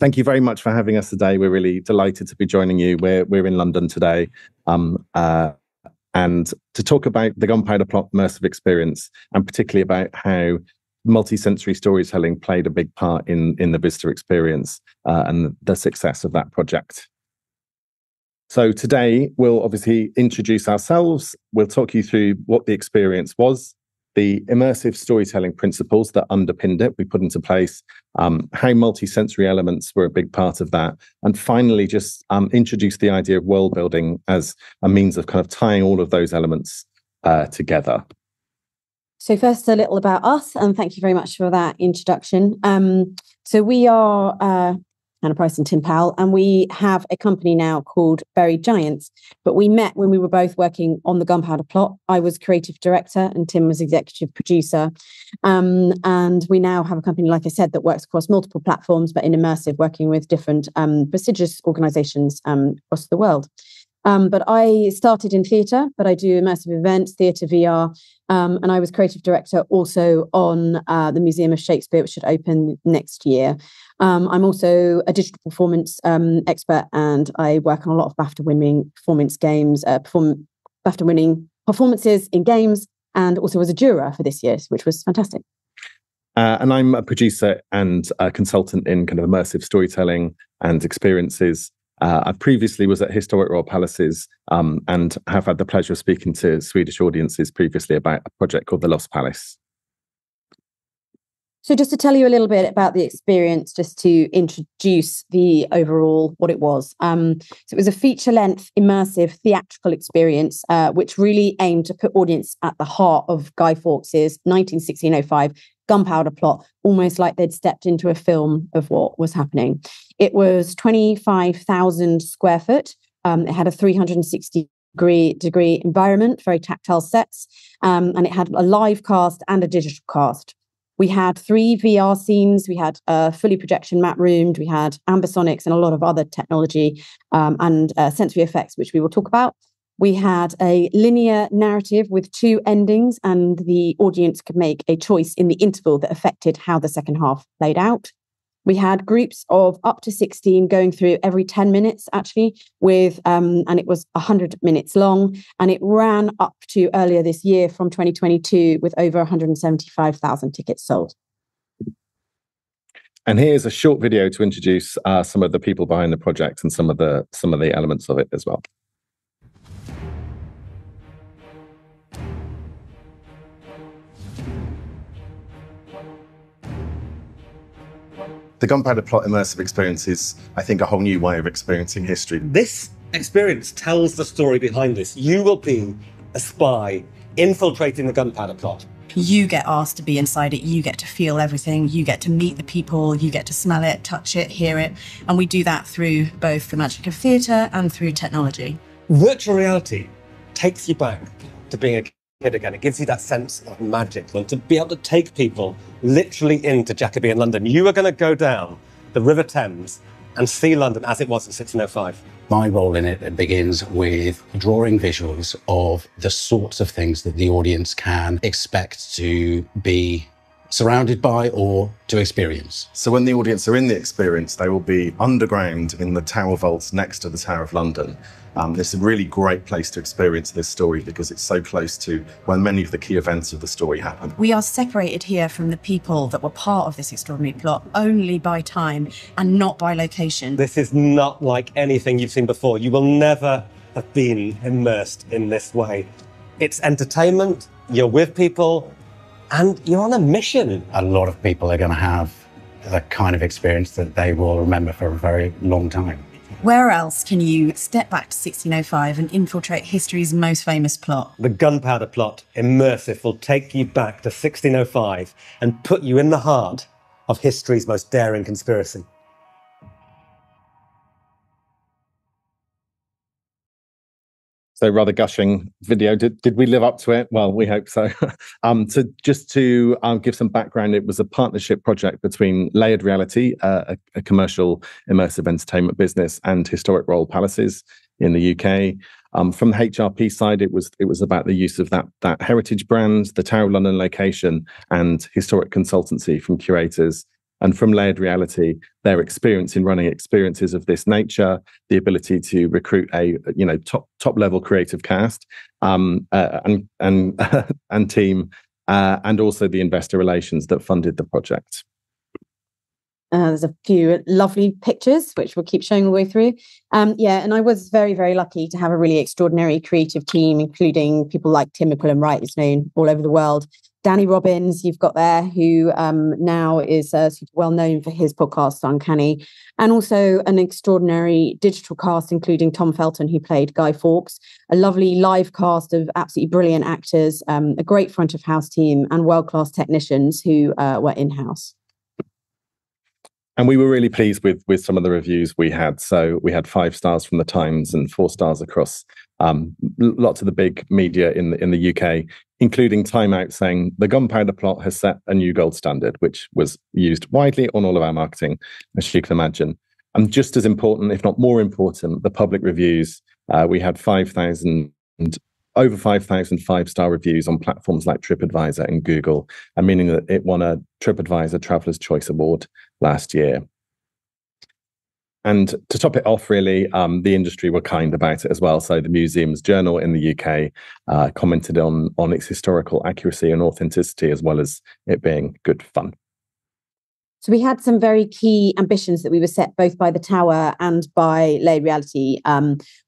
Thank you very much for having us today. We're really delighted to be joining you. We're in London today, and to talk about the Gunpowder Plot immersive experience, and particularly about how multi-sensory storytelling played a big part in the visitor experience and the success of that project. So today we'll obviously introduce ourselves. We'll talk you through what the experience was, the immersive storytelling principles that underpinned it, we put into place, how multi-sensory elements were a big part of that, and finally just introduce the idea of world building as a means of kind of tying all of those elements together. So first, a little about us, and thank you very much for that introduction. So we are Hannah Price and Tim Powell, and we have a company now called Buried Giants. But we met when we were both working on the Gunpowder Plot. I was creative director and Tim was executive producer. And we now have a company, like I said, that works across multiple platforms, but in immersive, working with different prestigious organisations across the world. But I started in theatre, but I do immersive events, theatre, VR, and I was creative director also on the Museum of Shakespeare, which should open next year. I'm also a digital performance expert, and I work on a lot of BAFTA-winning performance games, BAFTA-winning performances in games, and also as a juror for this year, which was fantastic. And I'm a producer and a consultant in kind of immersive storytelling and experiences. I previously was at Historic Royal Palaces and have had the pleasure of speaking to Swedish audiences previously about a project called The Lost Palace. So just to tell you a little bit about the experience, just to introduce the overall what it was. So it was a feature-length, immersive, theatrical experience, which really aimed to put audience at the heart of Guy Fawkes' 1605 Gunpowder Plot, almost like they'd stepped into a film of what was happening. It was 25,000 square foot. It had a 360-degree environment, very tactile sets, and it had a live cast and a digital cast. We had 3 VR scenes. We had a fully projection map roomed. We had ambisonics and a lot of other technology and sensory effects, which we will talk about. We had a linear narrative with 2 endings, and the audience could make a choice in the interval that affected how the second half played out. We had groups of up to 16 going through every 10 minutes, actually, with and it was 100 minutes long, and it ran up to earlier this year from 2022 with over 175,000 tickets sold. And here's a short video to introduce some of the people behind the project and some of the elements of it as well. The Gunpowder Plot immersive experience is, I think, a whole new way of experiencing history. This experience tells the story behind this. You will be a spy infiltrating the Gunpowder Plot. You get asked to be inside it, you get to feel everything, you get to meet the people, you get to smell it, touch it, hear it. And we do that through both the magic of theatre and through technology. Virtual reality takes you back to being a kid again. It gives you that sense of magic, and to be able to take people literally into Jacobean London. You are going to go down the River Thames and see London as it was in 1605. My role in it begins with drawing visuals of the sorts of things that the audience can expect to be surrounded by or to experience. So when the audience are in the experience, they will be underground in the Tower vaults next to the Tower of London. It's a really great place to experience this story because it's so close to when many of the key events of the story happen. We are separated here from the people that were part of this extraordinary plot only by time and not by location. This is not like anything you've seen before. You will never have been immersed in this way. It's entertainment, you're with people, and you're on a mission. A lot of people are going to have the kind of experience that they will remember for a very long time. Where else can you step back to 1605 and infiltrate history's most famous plot? The Gunpowder Plot, immersive, will take you back to 1605 and put you in the heart of history's most daring conspiracy. So rather gushing video. Did we live up to it? Well, we hope so. Just to give some background, it was a partnership project between Layered Reality, a commercial immersive entertainment business, and Historic Royal Palaces in the UK. From the HRP side, it was about the use of that heritage brand, the Tower of London location, and historic consultancy from curators And from Layered Reality, their experience in running experiences of this nature, the ability to recruit a top level creative cast and team, and also the investor relations that funded the project. There's a few lovely pictures, which we'll keep showing all the way through. And I was very, very lucky to have a really extraordinary creative team, including people like Tim McQuillan-Wright, who's known all over the world. Danny Robbins, you've got there, who now is super well known for his podcast, Uncanny, and also an extraordinary digital cast, including Tom Felton, who played Guy Fawkes, a lovely live cast of absolutely brilliant actors, a great front of house team, and world-class technicians who were in-house. And we were really pleased with some of the reviews we had. So we had 5 stars from the Times and 4 stars across lots of the big media in the UK, including Time Out saying the Gunpowder Plot has set a new gold standard, which was used widely on all of our marketing, as you can imagine. And just as important, if not more important, the public reviews. We had over 5,000 5-star reviews on platforms like Tripadvisor and Google, and meaning that it won a Tripadvisor Travellers Choice Award last year. And to top it off, really, the industry were kind about it as well. So the Museum's Journal in the UK commented on its historical accuracy and authenticity, as well as it being good fun. So we had some very key ambitions that we were set both by the Tower and by Layered Reality,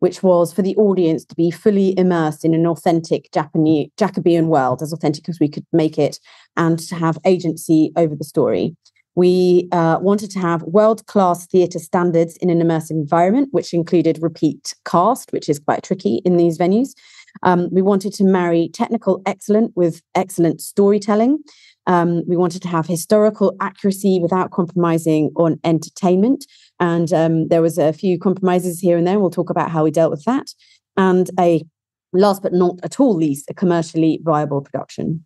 which was for the audience to be fully immersed in an authentic Jacobean world, as authentic as we could make it, and to have agency over the story. We wanted to have world-class theatre standards in an immersive environment, which included repeat cast, which is quite tricky in these venues. We wanted to marry technical excellence with excellent storytelling. We wanted to have historical accuracy without compromising on entertainment. And there was a few compromises here and there. We'll talk about how we dealt with that. And last but not at all least, a commercially viable production.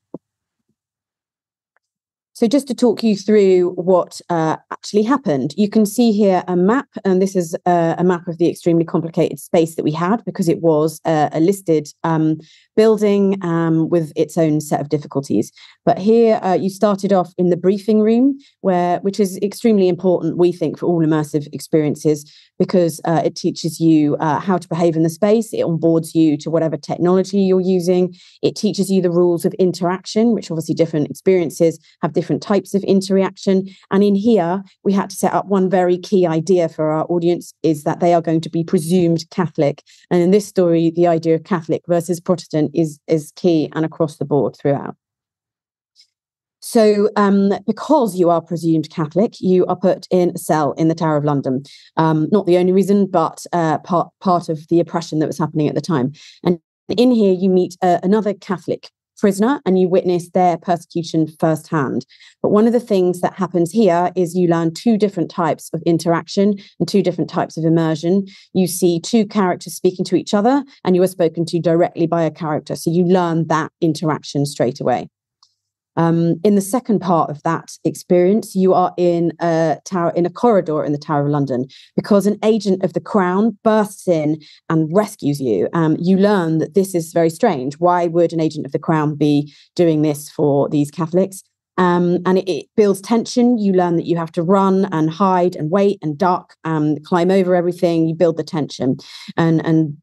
So just to talk you through what actually happened, you can see here a map, and this is a map of the extremely complicated space that we had because it was a listed building with its own set of difficulties. But here you started off in the briefing room, which is extremely important, we think, for all immersive experiences, because it teaches you how to behave in the space. It onboards you to whatever technology you're using. It teaches you the rules of interaction, which obviously different experiences have different types of interaction. And in here, we had to set up one very key idea for our audience, is that they are going to be presumed Catholic. And in this story, the idea of Catholic versus Protestant is key and across the board throughout. So because you are presumed Catholic, you are put in a cell in the Tower of London. Not the only reason, but part of the oppression that was happening at the time. And in here, you meet another Catholic prisoner and you witness their persecution firsthand. But one of the things that happens here is you learn 2 different types of interaction and 2 different types of immersion. You see 2 characters speaking to each other and you are spoken to directly by a character. So you learn that interaction straight away. In the second part of that experience, you are in a corridor in the Tower of London, because an agent of the Crown bursts in and rescues you. You learn that this is very strange. Why would an agent of the Crown be doing this for these Catholics? And it builds tension. You learn that you have to run and hide and wait and duck and climb over everything. You build the tension. And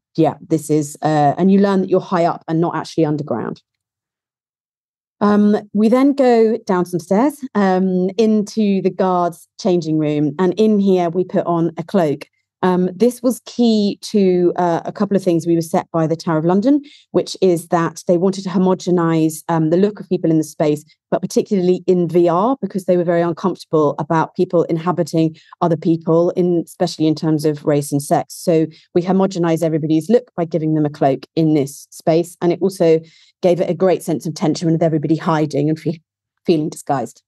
this is, and you learn that you're high up and not actually underground. We then go down some stairs into the guards' changing room, and in here we put on a cloak. This was key to a couple of things we were set by the Tower of London, which is that they wanted to homogenize the look of people in the space, but particularly in VR, because they were very uncomfortable about people inhabiting other people, especially in terms of race and sex. So we homogenize everybody's look by giving them a cloak in this space. And it also gave it a great sense of tension with everybody hiding and feeling disguised.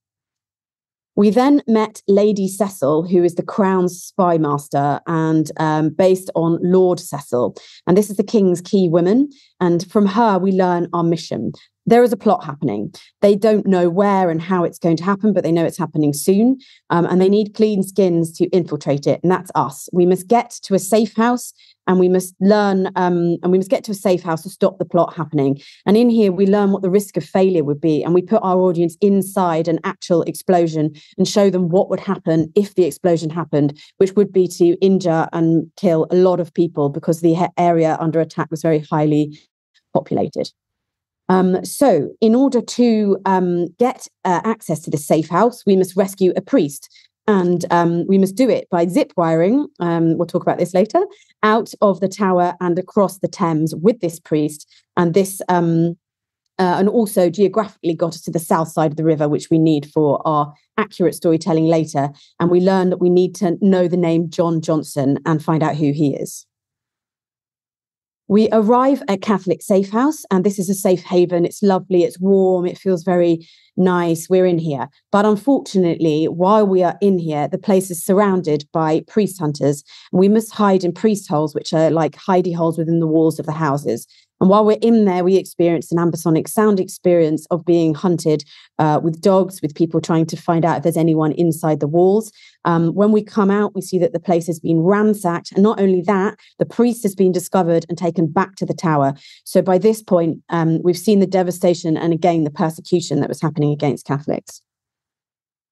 We then met Lady Cecil, who is the Crown's spy master, and based on Lord Cecil. And this is the King's key woman. And from her, we learn our mission. there is a plot happening. They don't know where and how it's going to happen, but they know it's happening soon. And they need clean skins to infiltrate it. And that's us. We must get to a safe house, and we must learn, and we must get to a safe house to stop the plot happening. And in here, we learn what the risk of failure would be. And we put our audience inside an actual explosion and show them what would happen if the explosion happened, which would be to injure and kill a lot of people because the area under attack was very highly populated. So in order to get access to the safe house, we must rescue a priest. And we must do it by zip wiring, we'll talk about this later, out of the tower and across the Thames with this priest. And this, and also geographically got us to the south side of the river, which we need for our accurate storytelling later. And we learn that we need to know the name John Johnson and find out who he is. We arrive at Catholic Safe House, and this is a safe haven. It's lovely, it's warm, it feels very nice. We're in here. But unfortunately, while we are in here, the place is surrounded by priest hunters. And we must hide in priest holes, which are like hidey holes within the walls of the houses. And while we're in there, we experience an ambisonic sound experience of being hunted with dogs, with people trying to find out if there's anyone inside the walls. When we come out, we see that the place has been ransacked. And not only that, the priest has been discovered and taken back to the tower. So by this point, we've seen the devastation and again, the persecution that was happening against Catholics.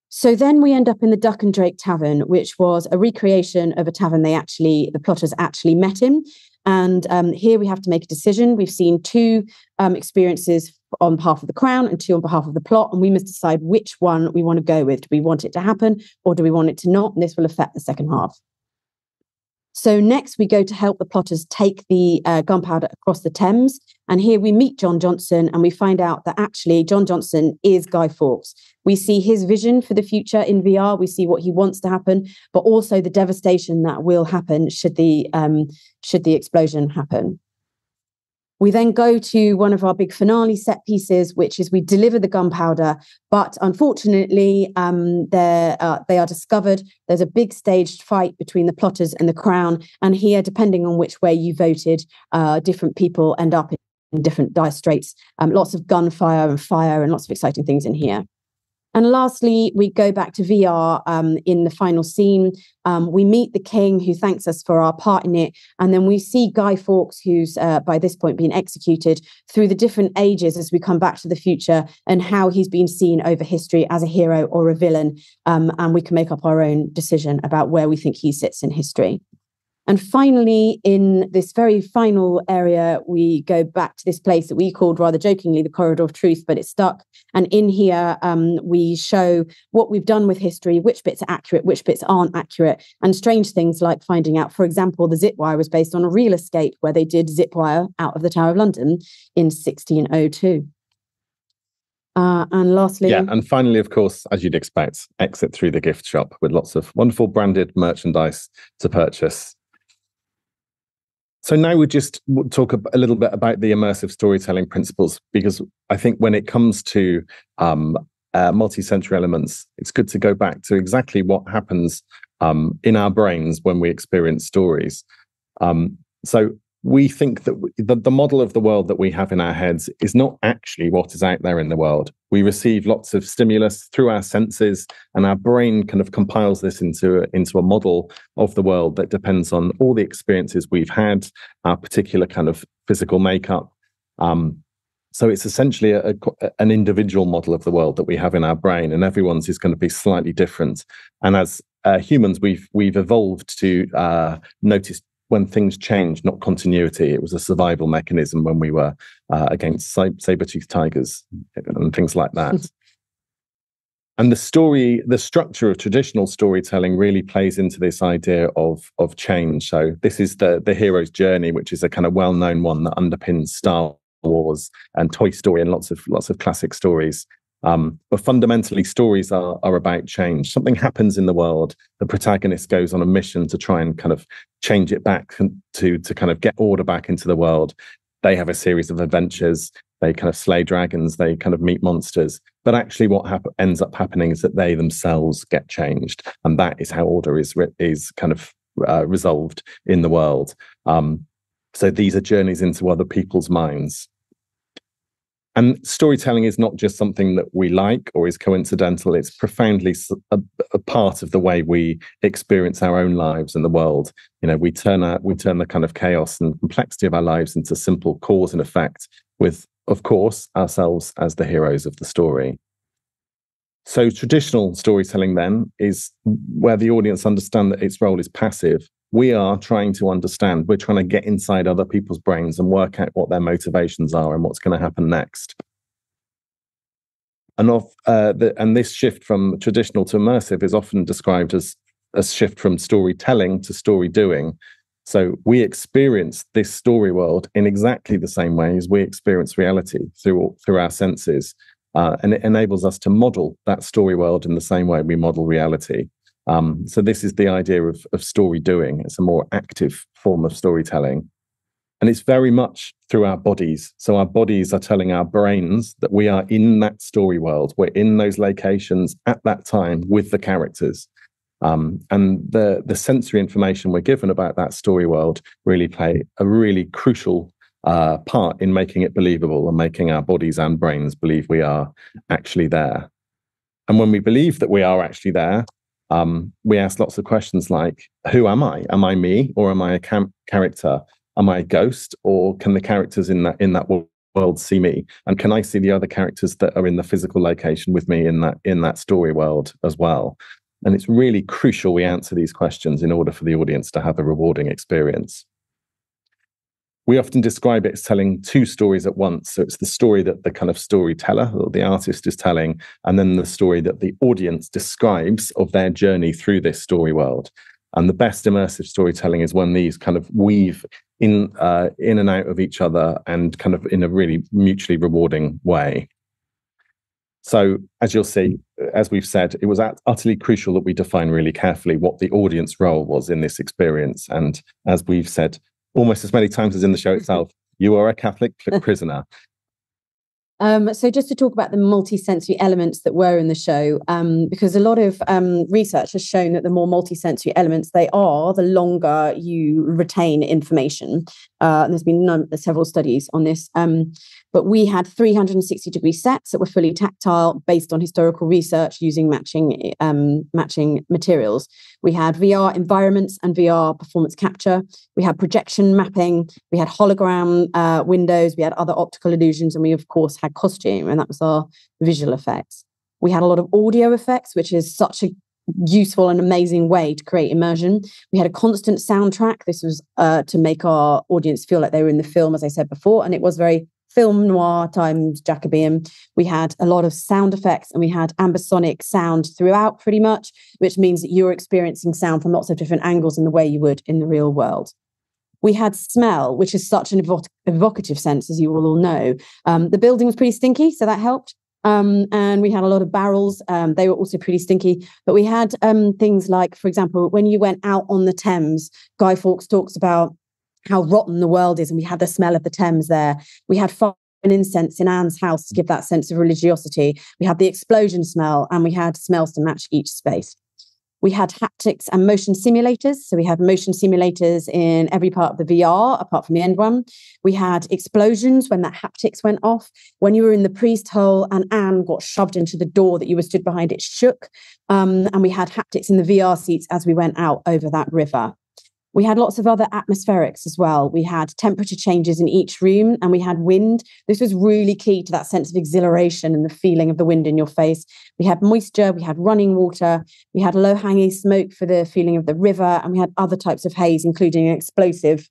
So then we end up in the Duck and Drake Tavern, which was a recreation of a tavern the plotters actually met in. And here we have to make a decision. We've seen two experiences on behalf of the Crown and two on behalf of the plot, and we must decide which one we want to go with. Do we want it to happen or do we want it to not? And this will affect the second half. So next we go to help the plotters take the gunpowder across the Thames. And here we meet John Johnson and we find out that actually John Johnson is Guy Fawkes. We see his vision for the future in VR. We see what he wants to happen, but also the devastation that will happen should the explosion happen. We then go to one of our big finale set pieces, which is we deliver the gunpowder, but unfortunately, they are discovered. There's a big staged fight between the plotters and the Crown. And here, depending on which way you voted, different people end up in different dire straits. Lots of gunfire and fire and lots of exciting things in here. And lastly, we go back to VR in the final scene. We meet the king who thanks us for our part in it. And then we see Guy Fawkes, who's by this point been executed, through the different ages as we come back to the future and how he's been seen over history as a hero or a villain. And we can make up our own decision about where we think he sits in history. And finally, in this very final area, we go back to this place that we called rather jokingly the Corridor of Truth, but it's stuck. And in here, we show what we've done with history, which bits are accurate, which bits aren't accurate, and strange things like finding out, for example, the zip wire was based on a real escape where they did zip wire out of the Tower of London in 1602. And lastly... Yeah, and finally, of course, as you'd expect, exit through the gift shop with lots of wonderful branded merchandise to purchase. So now we just talk a little bit about the immersive storytelling principles, because I think when it comes to multi-sensory elements, it's good to go back to exactly what happens in our brains when we experience stories. So we think that the model of the world that we have in our heads is not actually what is out there in the world. We receive lots of stimulus through our senses, and our brain kind of compiles this into a model of the world that depends on all the experiences we've had, our particular kind of physical makeup. So it's essentially an individual model of the world that we have in our brain, and everyone's is going to be slightly different. And as humans, we've evolved to notice when things change, not continuity. It was a survival mechanism when we were against saber-toothed tigers and things like that. And the structure of traditional storytelling really plays into this idea of change. So this is the hero's journey, which is a kind of well-known one that underpins Star Wars and Toy Story and lots of classic stories. But fundamentally, stories are about change. Something happens in the world. The protagonist goes on a mission to try and kind of change it back to kind of get order back into the world. They have a series of adventures. They kind of slay dragons. They kind of meet monsters. But actually, what ends up happening is that they themselves get changed, and that is how order is kind of resolved in the world. So these are journeys into other people's minds. And storytelling is not just something that we like or is coincidental. It's profoundly a part of the way we experience our own lives and the world. You know, we turn the kind of chaos and complexity of our lives into simple cause and effect, with, of course, ourselves as the heroes of the story. So traditional storytelling then is where the audience understand that its role is passive. We are trying to understand, we're trying to get inside other people's brains and work out what their motivations are and what's going to happen next. And this shift from traditional to immersive is often described as a shift from storytelling to story doing. So we experience this story world in exactly the same way as we experience reality through our senses. And it enables us to model that story world in the same way we model reality. So this is the idea of story doing. It's a more active form of storytelling. And it's very much through our bodies. So our bodies are telling our brains that we are in that story world. We're in those locations at that time with the characters. And the sensory information we're given about that story world really play a really crucial part in making it believable and making our bodies and brains believe we are actually there. And when we believe that we are actually there, we ask lots of questions like, who am I? Am I me, or am I a character? Am I a ghost, or can the characters in that world see me? And can I see the other characters that are in the physical location with me in that story world as well? And it's really crucial we answer these questions in order for the audience to have a rewarding experience. We often describe it as telling two stories at once. So it's the story that the kind of storyteller or the artist is telling, and then the story that the audience describes of their journey through this story world. And the best immersive storytelling is when these kind of weave in and out of each other and kind of in a really mutually rewarding way. So as you'll see, as we've said, it was utterly crucial that we define really carefully what the audience role was in this experience. And as we've said, almost as many times as in the show itself, you are a Catholic prisoner. So just to talk about the multisensory elements that were in the show, because a lot of research has shown that the more multisensory elements they are, the longer you retain information. And there's been several studies on this. But we had 360-degree sets that were fully tactile based on historical research using matching materials. We had VR environments and VR performance capture. We had projection mapping. We had hologram windows. We had other optical illusions. And we, of course, had costume, and that was our visual effects. We had a lot of audio effects, which is such a useful and amazing way to create immersion. We had a constant soundtrack. This was to make our audience feel like they were in the film, as I said before, and it was very film noir times Jacobean. We had a lot of sound effects, and we had ambisonic sound throughout pretty much, which means that you're experiencing sound from lots of different angles in the way you would in the real world. We had smell, which is such an evocative sense, as you will all know. The building was pretty stinky, so that helped. And we had a lot of barrels. They were also pretty stinky. But we had things like, for example, when you went out on the Thames, Guy Fawkes talks about how rotten the world is, and we had the smell of the Thames there. We had fire and incense in Anne's house to give that sense of religiosity. We had the explosion smell, and we had smells to match each space. We had haptics and motion simulators. So we had motion simulators in every part of the VR, apart from the end one. We had explosions when that haptics went off. When you were in the priest hole and Anne got shoved into the door that you were stood behind, it shook. And we had haptics in the VR seats as we went out over that river. We had lots of other atmospherics as well. We had temperature changes in each room, and we had wind. This was really key to that sense of exhilaration and the feeling of the wind in your face. We had moisture, we had running water, we had low-hanging smoke for the feeling of the river, and we had other types of haze, including an explosive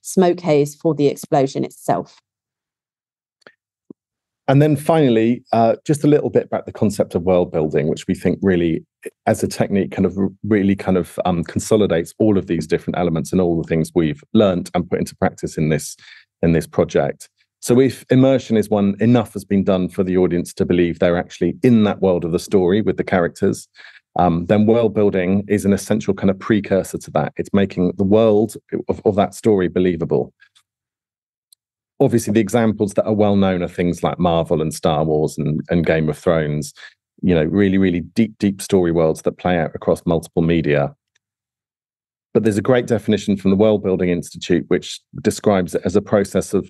smoke haze for the explosion itself. And then finally, just a little bit about the concept of world building, which we think really, as a technique, really consolidates all of these different elements and all the things we've learned and put into practice in this project. So if immersion is one, enough has been done for the audience to believe they're actually in that world of the story with the characters, then world building is an essential kind of precursor to that. It's making the world of that story believable. Obviously, the examples that are well known are things like Marvel and Star Wars and Game of Thrones, you know, really, really deep story worlds that play out across multiple media. But there's a great definition from the World Building Institute, which describes it as a process of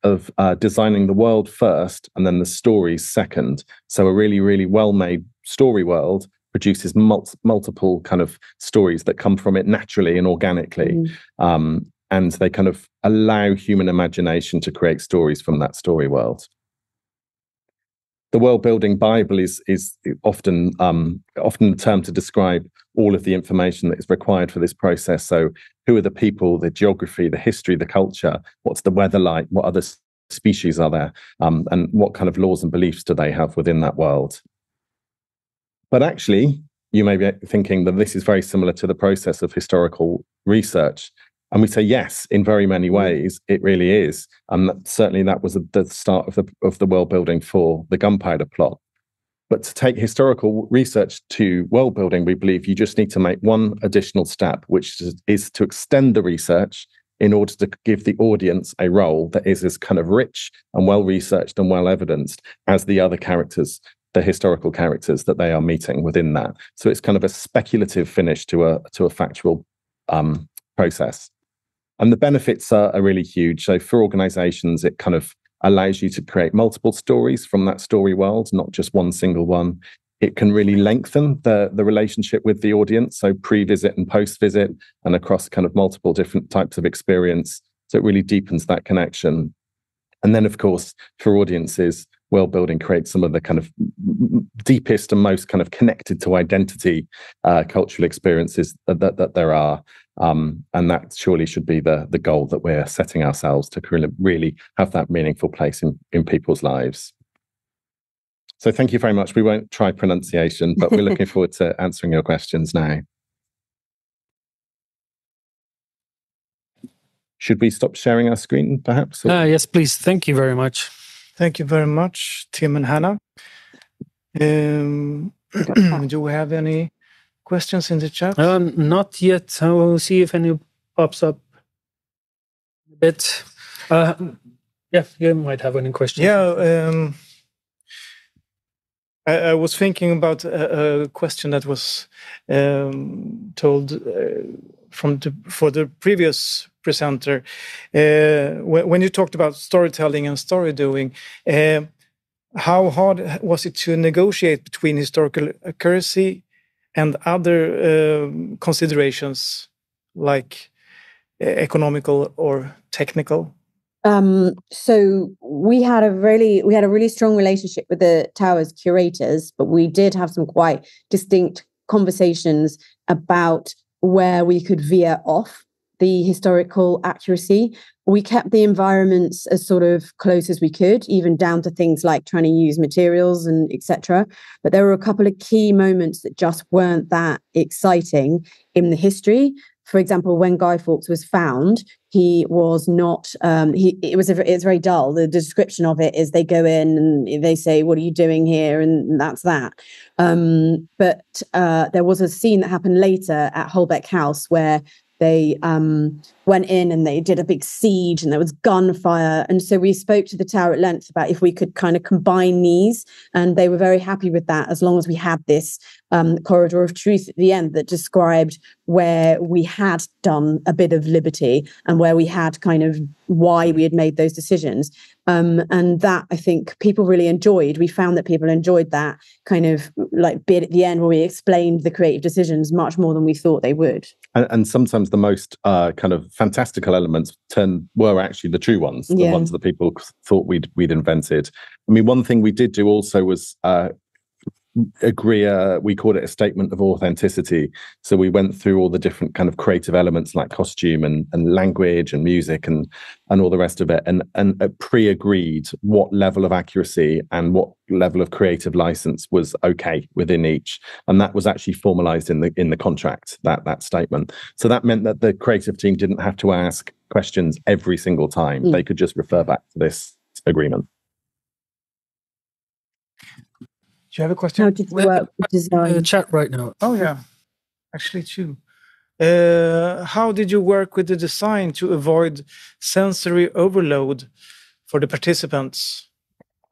of designing the world first and then the stories second. So a really, really well-made story world produces multiple kind of stories that come from it naturally and organically. And they kind of allow human imagination to create stories from that story world. The world-building Bible is often the term to describe all of the information that is required for this process. So who are the people, the geography, the history, the culture, what's the weather like, what other species are there, and what kind of laws and beliefs do they have within that world. But actually, you may be thinking that this is very similar to the process of historical research. And we say, yes, in very many ways, it really is. Certainly that was the start of the world building for the Gunpowder Plot. But to take historical research to world building, we believe you just need to make one additional step, which is to extend the research in order to give the audience a role that is as kind of rich and well researched and well evidenced as the other characters, the historical characters that they are meeting within that. So it's kind of a speculative finish to a factual process. And the benefits are really huge. So for organizations, it kind of allows you to create multiple stories from that story world, not just one single one. It can really lengthen the relationship with the audience, so pre-visit and post-visit, and across kind of multiple different types of experience. So it really deepens that connection. And then, of course, for audiences, world building creates some of the kind of deepest and most kind of connected to identity cultural experiences that there are. And that surely should be the goal that we're setting ourselves, to really have that meaningful place in people's lives. So thank you very much. We won't try pronunciation, but we're looking forward to answering your questions now. Should we stop sharing our screen, perhaps? Yes, please. Thank you very much. Thank you very much, Tim and Hannah. Do we have any questions in the chat? Not yet. I will see if any pops up a bit. Yeah, you might have any questions. Yeah, I was thinking about a question that was told for the previous presenter. When you talked about storytelling and story doing, how hard was it to negotiate between historical accuracy and other considerations like economical or technical? So we had a really strong relationship with the Tower's curators, but we did have some quite distinct conversations about where we could veer off the historical accuracy. We kept the environments as sort of close as we could, even down to things like trying to use materials and etc. But there were a couple of key moments that just weren't that exciting in the history. For example, when Guy Fawkes was found, he was not. It's very dull. The description of it is they go in and they say, "What are you doing here?" and that's that. But there was a scene that happened later at Holbeck House where they went in and they did a big siege and there was gunfire. And so we spoke to the Tower at length about if we could kind of combine these, and they were very happy with that, as long as we had this corridor of truth at the end that described where we had done a bit of liberty and where we had kind of why we had made those decisions. And that, I think, people really enjoyed. We found that people enjoyed that kind of like bit at the end where we explained the creative decisions much more than we thought they would. And sometimes the most kind of fantastical elements were actually the true ones, the ones that people thought we'd invented. I mean, one thing we did do also was agree, we called it a statement of authenticity. So we went through all the different kind of creative elements like costume and language and music and all the rest of it, and pre-agreed what level of accuracy and what level of creative license was okay within each, and that was actually formalized in the contract, that statement. So that meant that the creative team didn't have to ask questions every single time. They could just refer back to this agreement. Do you have a question? How did you work with design? Chat right now. Oh, yeah. Actually, too. How did you work with the design to avoid sensory overload for the participants?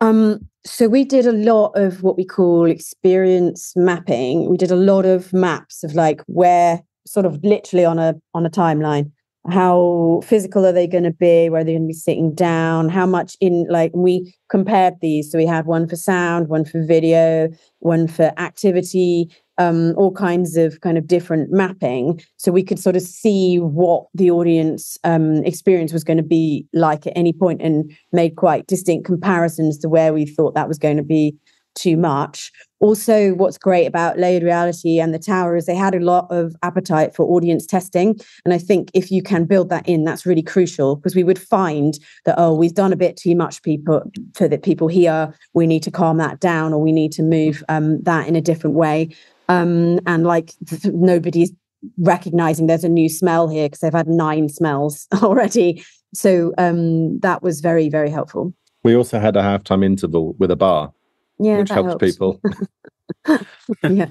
So we did a lot of what we call experience mapping. We did a lot of maps of like where, sort of literally on a timeline, how physical are they going to be, where they're going to be sitting down, how much in, like, we compared these. So we had one for sound, one for video, one for activity, all kinds of kind of different mapping. So we could sort of see what the audience experience was going to be like at any point, and made quite distinct comparisons to where we thought that was going to be too much. Also, what's great about Layered Reality and the Tower is they had a lot of appetite for audience testing. And I think if you can build that in, that's really crucial, because we would find that, oh, we've done a bit too much for the people here. We need to calm that down, or we need to move that in a different way. And like nobody's recognizing there's a new smell here because they've had 9 smells already. So that was very, very helpful. We also had a halftime interval with a bar, which helped people. Yeah.